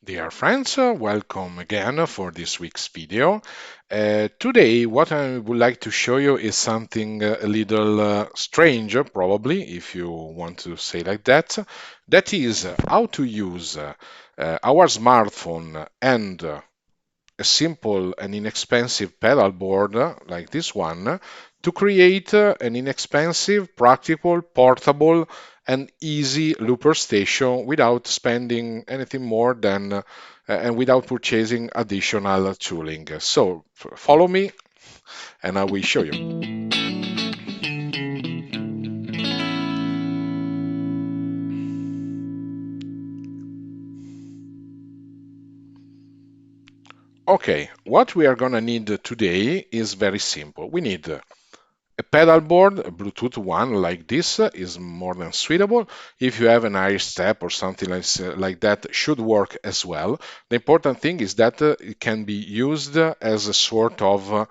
Dear friends, welcome again for this week's video. Today, what I would like to show you is something a little strange, probably, if you want to say like that. That is how to use our smartphone and a simple and inexpensive pedal board like this one to create an inexpensive, practical, portable, and easy looper station without spending anything more than and without purchasing additional tooling. So follow me and I will show you. Okay, what we are gonna need today is very simple. We need a pedal board, a Bluetooth one like this is more than suitable. If you have an air step or something like that, should work as well. The important thing is that it can be used as a sort of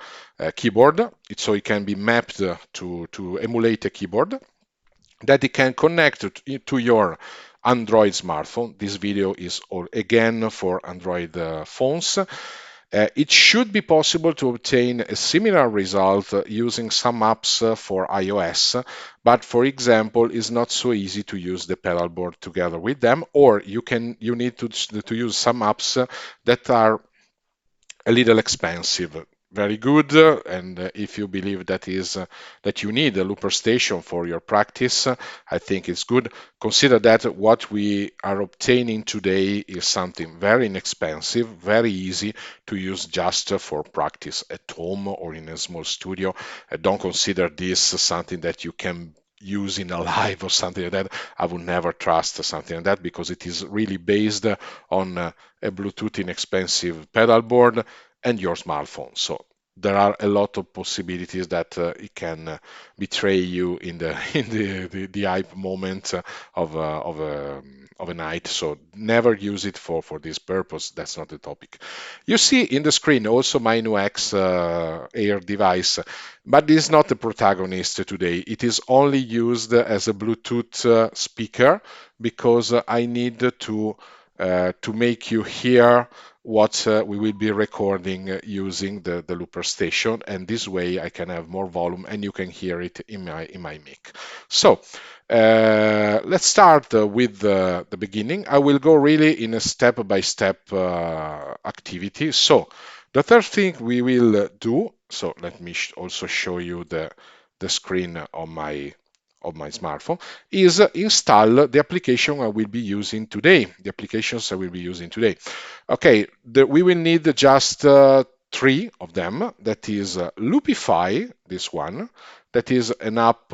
keyboard, so it can be mapped to emulate a keyboard that it can connect to your Android smartphone. This video is again for Android phones. It should be possible to obtain a similar result using some apps for iOS, but for example, it's not so easy to use the pedal board together with them, or you need to use some apps that are a little expensive. Very good, and if you believe that you need a looper station for your practice, I think it's good. Consider that what we are obtaining today is something very inexpensive, very easy to use just for practice at home or in a small studio. Don't consider this something that you can use in a live or something like that. I would never trust something like that because it is really based on a Bluetooth inexpensive pedal board and your smartphone. So there are a lot of possibilities that it can betray you in the the hype moment of a night. So never use it for this purpose. That's not the topic. You see in the screen also my new X Air device, but this is not the protagonist today. It is only used as a Bluetooth speaker because I need to make you hear what we will be recording using the looper station, and this way I can have more volume and you can hear it in my mic. So let's start with the beginning. I will go really in a step-by-step activity. So the first thing we will do, so let me also show you the screen of my smartphone, is install the application I will be using today, the applications I will be using today. Okay, we will need just three of them. That is Lupify, this one, that is an app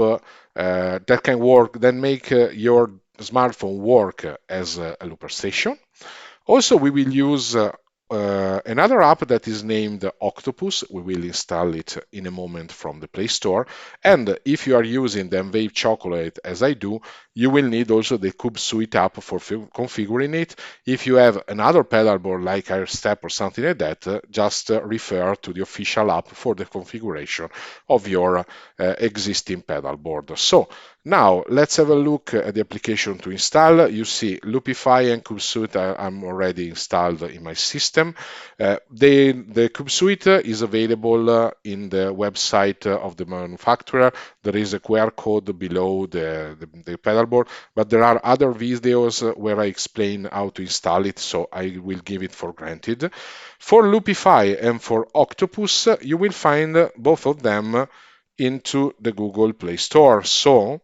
that can work, then make your smartphone work as a looper station. Also, we will use another app that is named Octopus. We will install it in a moment from the Play Store. And if you are using the Wave Chocolate as I do, you will need also the Cube Suite app for configuring it. If you have another pedal board like Airstep or something like that, just refer to the official app for the configuration of your existing pedal board. So now let's have a look at the application to install. You see Lupify and CubeSuite I'm already installed in my system. The CubeSuite is available in the website of the manufacturer. There is a QR code below the pedal board, but there are other videos where I explain how to install it, so I will give it for granted. For Lupify and for Octopus, you will find both of them into the Google Play Store. So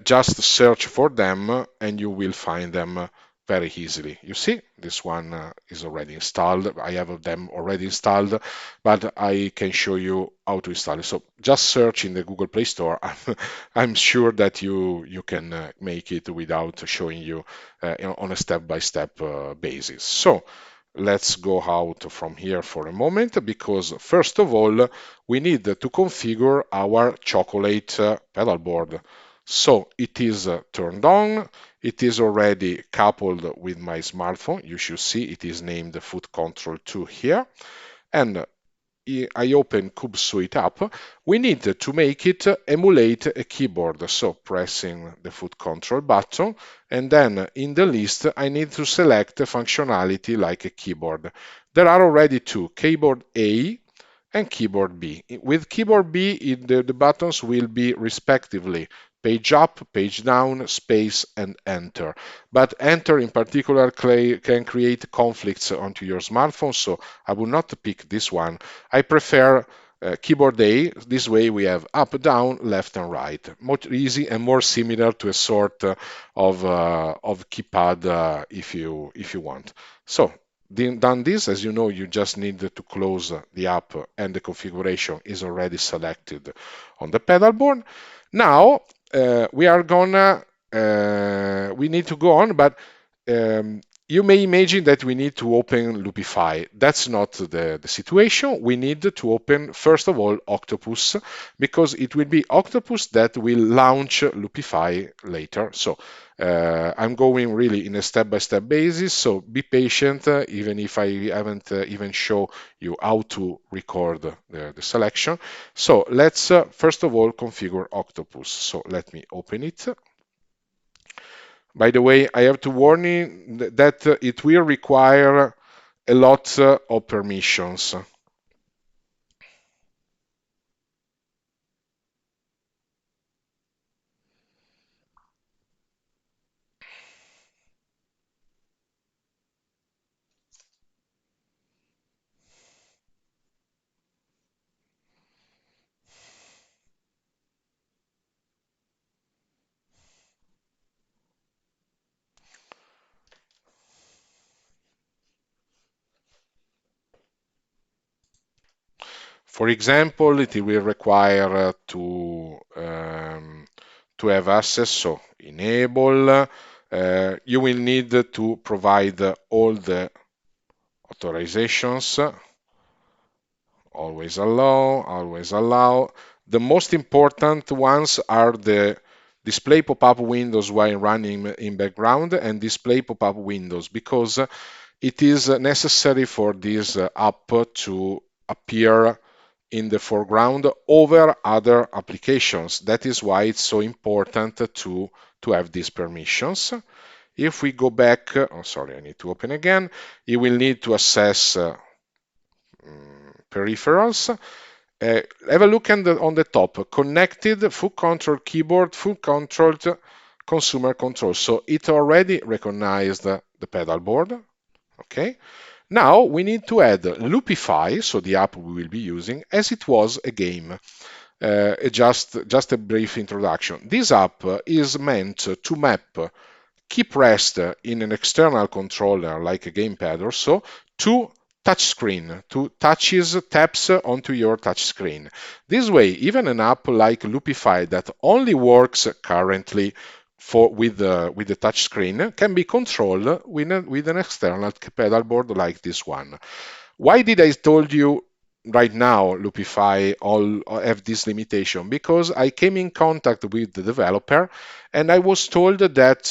just search for them and you will find them very easily. You see, this one is already installed. I have them already installed, but I can show you how to install it. So just search in the Google Play Store. I'm sure that you can make it without showing you, on a step-by-step basis. So let's go out from here for a moment because first of all, we need to configure our chocolate pedal board. So it is turned on. It is already coupled with my smartphone. You should see it is named Foot Control 2 here. And I open Cube Suite app, we need to make it emulate a keyboard. So pressing the foot control button, and then in the list, I need to select a functionality like a keyboard. There are already two, keyboard A and keyboard B. With keyboard B, the buttons will be respectively page up, page down, space, and enter. But enter in particular can create conflicts onto your smartphone, so I will not pick this one. I prefer keyboard A. This way we have up, down, left, and right. More easy and more similar to a sort of keypad if you want. So done this, as you know, you just need to close the app and the configuration is already selected on the pedal board. Now we need to go on, but you may imagine that we need to open Lupify. That's not the situation. We need to open, first of all, Octopus, because it will be Octopus that will launch Lupify later. So I'm going really in a step-by-step basis, so be patient, even if I haven't even show you how to record the selection. So let's first of all configure Octopus. So let me open it. By the way, I have to warn you that it will require a lot of permissions. For example, it will require to have access, so enable. You will need to provide all the authorizations. Always allow, always allow. The most important ones are the display pop-up windows while running in background and display pop-up windows, because it is necessary for this app to appear in the foreground over other applications. That is why it's so important to have these permissions. If we go back, oh sorry, I need to open again, you will need to access peripherals. Have a look on the top, connected, full control keyboard, full controlled consumer control. So it already recognized the pedal board. Okay. Now we need to add Lupify, so the app we will be using, as it was a game. Just a brief introduction. This app is meant to map key pressed in an external controller like a gamepad or so to touchscreen, to touches, taps onto your touchscreen. This way, even an app like Lupify that only works currently with the touchscreen can be controlled with an external pedal board like this one. Why did I told you right now Lupify all have this limitation? Because I came in contact with the developer and I was told that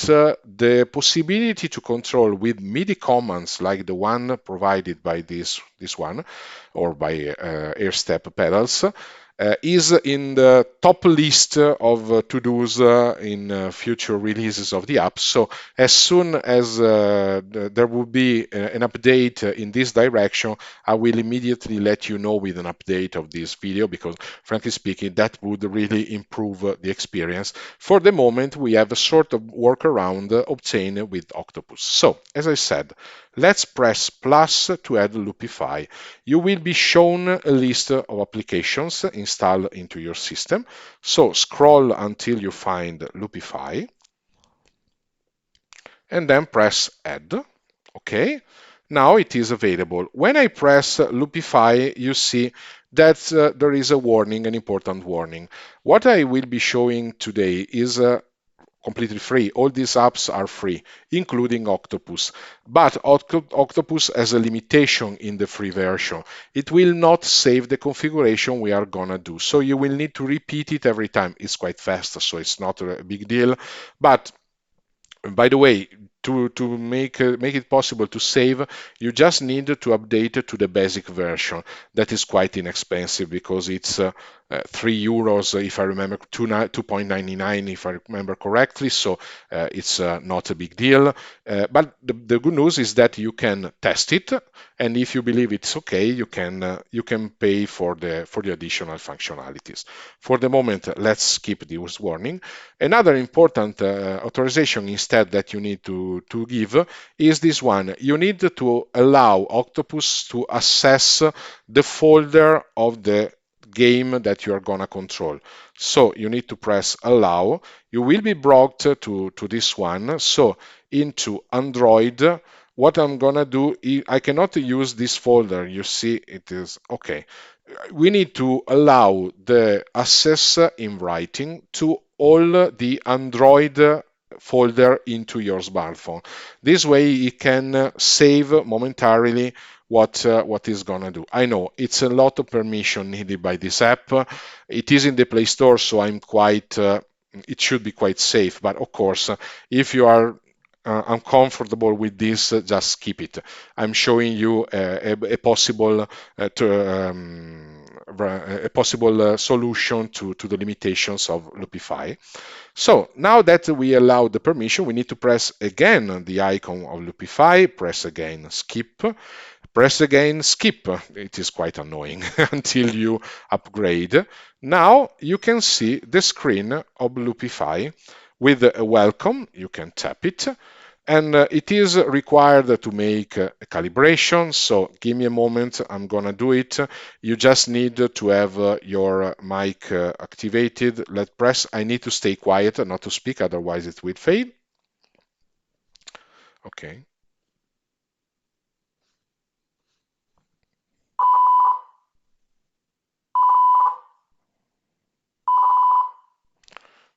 the possibility to control with MIDI commands like the one provided by this one or by AirStep pedals is in the top list of to-dos in future releases of the app. So as soon as there will be an update in this direction, I will immediately let you know with an update of this video, because frankly speaking, that would really improve the experience. For the moment, we have a sort of workaround obtained with Octopus. So as I said, let's press plus to add Lupify. You will be shown a list of applications installed into your system. So scroll until you find Lupify and then press add. Okay, now it is available. When I press Lupify, you see that there is a warning, an important warning. What I will be showing today is completely free. All these apps are free, including Octopus. But Octopus has a limitation in the free version. It will not save the configuration we are gonna do. So you will need to repeat it every time. It's quite fast, so it's not a big deal. But by the way, to make it possible to save, you just need to update to the basic version. That is quite inexpensive because it's €3 if I remember, 2.99 if I remember correctly. So it's not a big deal. But the good news is that you can test it, and if you believe it's okay, you can pay for the additional functionalities. For the moment, let's skip this warning. Another important authorization instead that you need to give is this one. You need to allow Octopus to access the folder of the game that you are going to control. So you need to press allow. You will be brought to this one. So into Android, what I'm going to do, I cannot use this folder. You see, it is okay. We need to allow the access in writing to all the Android folder into your smartphone. This way it can save momentarily what is gonna do. I know it's a lot of permission needed by this app. It is in the Play Store, so I'm quite it should be quite safe. But of course, if you are uncomfortable with this, just keep it. I'm showing you a possible solution to the limitations of Lupify. So now that we allow the permission, we need to press again the icon of Lupify, press again skip, press again skip. It is quite annoying until you upgrade. Now you can see the screen of Lupify with a welcome. You can tap it, and it is required to make a calibration. So give me a moment, I'm gonna do it. You just need to have your mic activated. Let's press. I need to stay quiet, not to speak, otherwise it will fade. Okay.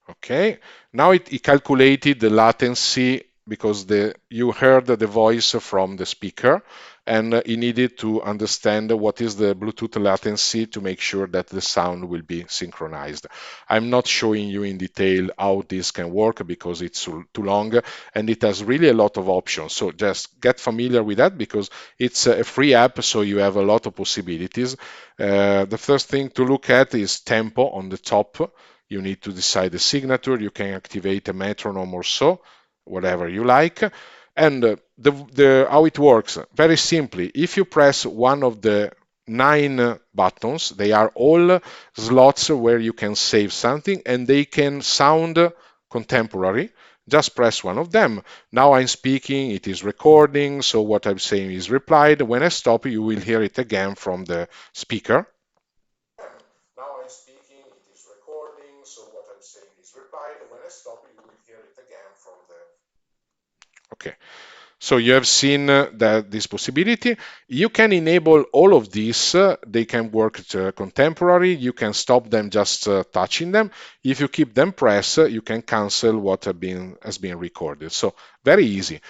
Okay, now it calculated the latency because you heard the voice from the speaker, and it needed to understand what is the Bluetooth latency to make sure that the sound will be synchronized. I'm not showing you in detail how this can work because it's too long, and it has really a lot of options. So just get familiar with that because it's a free app, so you have a lot of possibilities. The first thing to look at is tempo on the top. You need to decide the signature. You can activate a metronome or so, whatever you like. And how it works, very simply, if you press one of the 9 buttons, they are all slots where you can save something and they can sound contemporary. Just press one of them. Now I'm speaking, it is recording, so what I'm saying is replied. When I stop, you will hear it again from the speaker. Now I'm speaking, it is recording, so what I'm saying is replied. When I stop, you will hear it again from the... Okay. So you have seen that this possibility. You can enable all of these. They can work contemporary. You can stop them just touching them. If you keep them pressed, you can cancel what has been recorded. So very easy.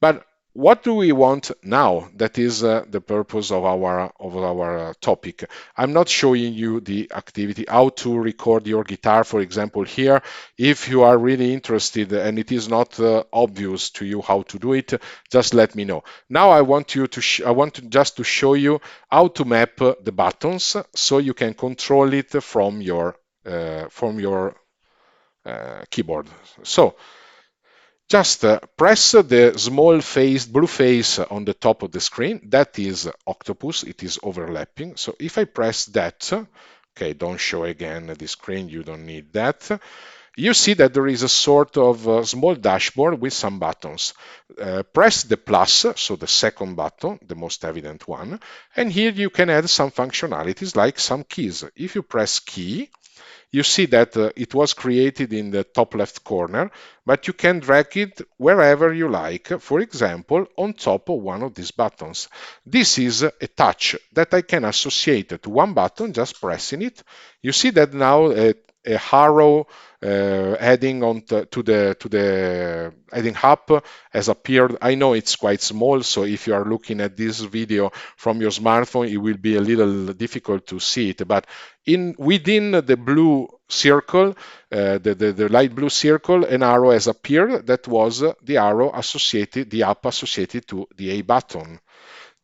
But what do we want now? That is the purpose of our topic. I'm not showing you the activity, how to record your guitar, for example, here. If you are really interested and it is not obvious to you how to do it, just let me know. Now I want just to show you how to map the buttons so you can control it from your keyboard. So just press the small blue face on the top of the screen. That is Octopus. It is overlapping. So if I press that, okay, don't show again the screen. You don't need that. You see that there is a sort of small dashboard with some buttons. Press the plus, so the second button, the most evident one, and here you can add some functionalities like some keys. If you press key, you see that it was created in the top left corner, but you can drag it wherever you like, for example, on top of one of these buttons. This is a touch that I can associate to one button, just pressing it. You see that now a arrow heading on to the heading up has appeared. I know it's quite small, so if you are looking at this video from your smartphone, it will be a little difficult to see it. But within the blue circle, the light blue circle, an arrow has appeared. That was the arrow associated, the up associated to the A button.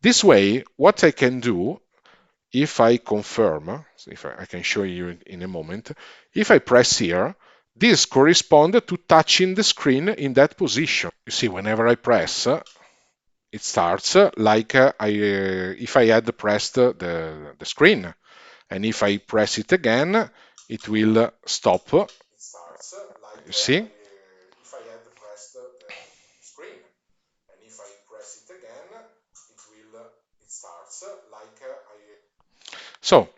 This way, what I can do, if I confirm, so if I can show you in a moment, if I press here, this corresponds to touching the screen in that position. You see, whenever I press, it starts like if I had pressed the screen. And if I press it again, it will stop. You see? So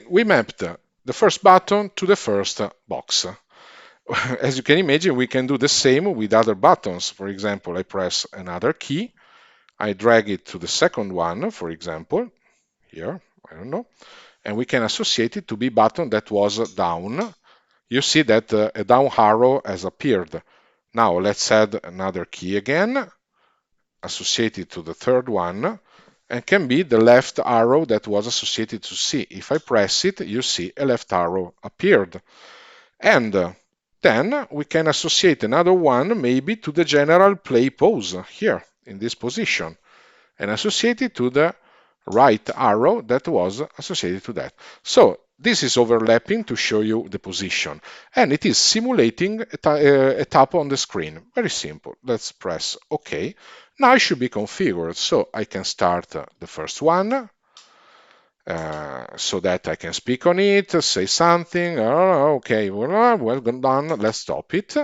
we mapped the first button to the first box. As you can imagine, we can do the same with other buttons. For example, I press another key, I drag it to the second one, for example, here, I don't know, and we can associate it to be button that was down. You see that a down arrow has appeared. Now let's add another key again, associated to the third one, and can be the left arrow that was associated to C. If I press it, you see a left arrow appeared. And then we can associate another one maybe to the general play pose here in this position and associate it to the right arrow that was associated to that. So this is overlapping to show you the position, and it is simulating a tap on the screen. Very simple. Let's press OK. Now it should be configured, so I can start the first one, so that I can speak on it, say something. Oh, okay, well done. Let's stop it.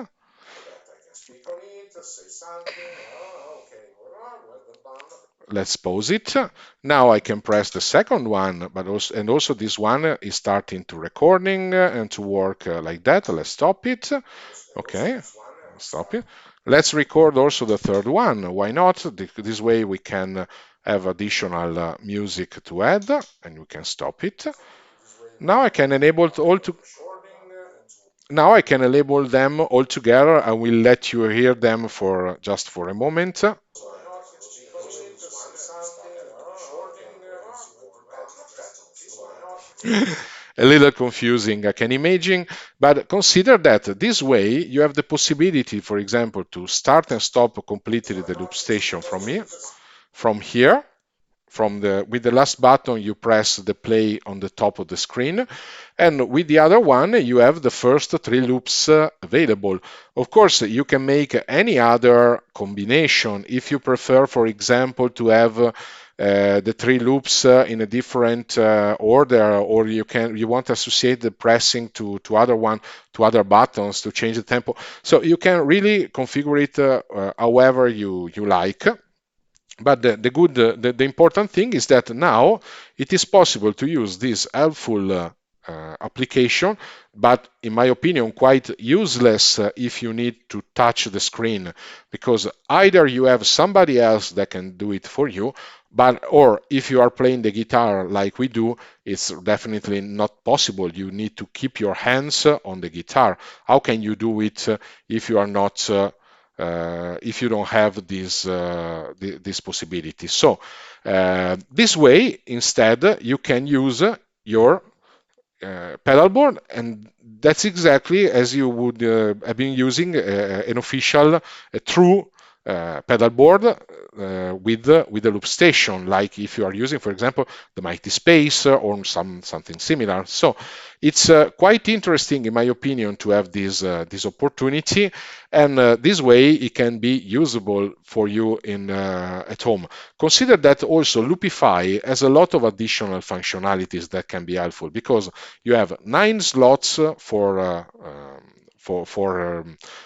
Let's pause it. Now I can press the second one, but also this one is starting to recording and to work like that. Let's stop it. Okay, stop it. Let's record also the third one. Why not? This way we can have additional music to add, and we can stop it. Now I can enable all to. Now I can enable them all together. I will let you hear them for just for a moment. A little confusing, I can imagine, but consider that this way you have the possibility, for example, to start and stop completely the loop station from here, with the last button you press the play on the top of the screen, and with the other one you have the first three loops available. Of course, you can make any other combination if you prefer, for example, to have the three loops in a different order, or you want to associate the pressing to other buttons to change the tempo. So you can really configure it however you like. But the important thing is that now it is possible to use this helpful application, but in my opinion quite useless if you need to touch the screen, because either you have somebody else that can do it for you, or if you are playing the guitar like we do, it's definitely not possible. You need to keep your hands on the guitar. How can you do it if you are not if you don't have this possibility? So this way, instead, you can use your pedalboard, and that's exactly as you would have been using an official, a true pedalboard with the loop station, like if you are using, for example, the Mighty Space or something similar. So it's quite interesting, in my opinion, to have this opportunity, and this way it can be usable for you at home. Consider that also Lupify has a lot of additional functionalities that can be helpful, because you have 9 slots for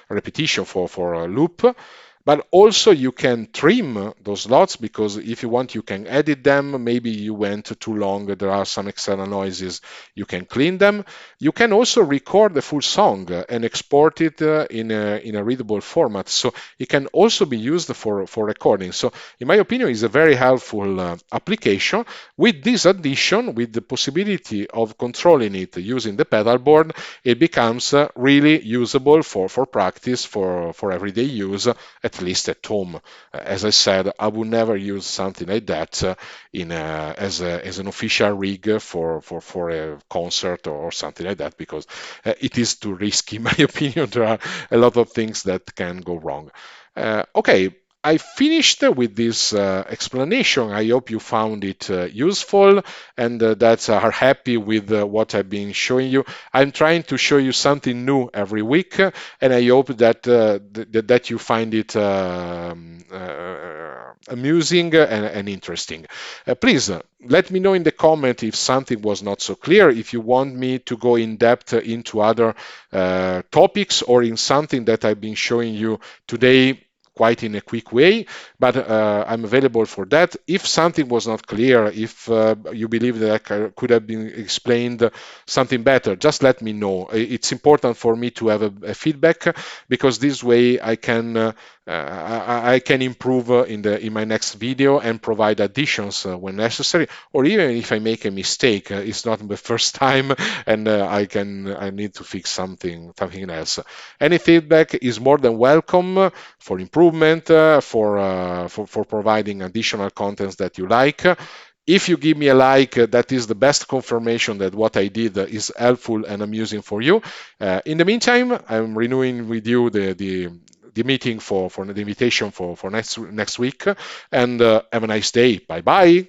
repetition, for a loop, But also you can trim those slots, because if you want, you can edit them. Maybe you went too long, there are some external noises, you can clean them. You can also record the full song and export it in a readable format. So it can also be used for recording. So in my opinion, it's a very helpful application. With this addition, with the possibility of controlling it using the pedal board, it becomes really usable for practice, for everyday use, at least at home. As I said, I would never use something like that as an official rig for a concert or something like that, because it is too risky, in my opinion. There are a lot of things that can go wrong. Okay, I finished with this explanation. I hope you found it useful and that are happy with what I've been showing you. I'm trying to show you something new every week, and I hope that that you find it amusing and interesting. Please let me know in the comment if something was not so clear, if you want me to go in depth into other topics, or in something that I've been showing you today quite in a quick way, but I'm available for that. If something was not clear, if you believe that I could have been explained something better, just let me know. It's important for me to have a feedback, because this way I can improve in my next video and provide additions when necessary, or even if I make a mistake, it's not the first time, and I need to fix something else. Any feedback is more than welcome for improvement, for providing additional contents that you like. If you give me a like, that is the best confirmation that what I did is helpful and amusing for you. In the meantime, I'm renewing with you the meeting for the invitation for next week, and have a nice day. Bye bye.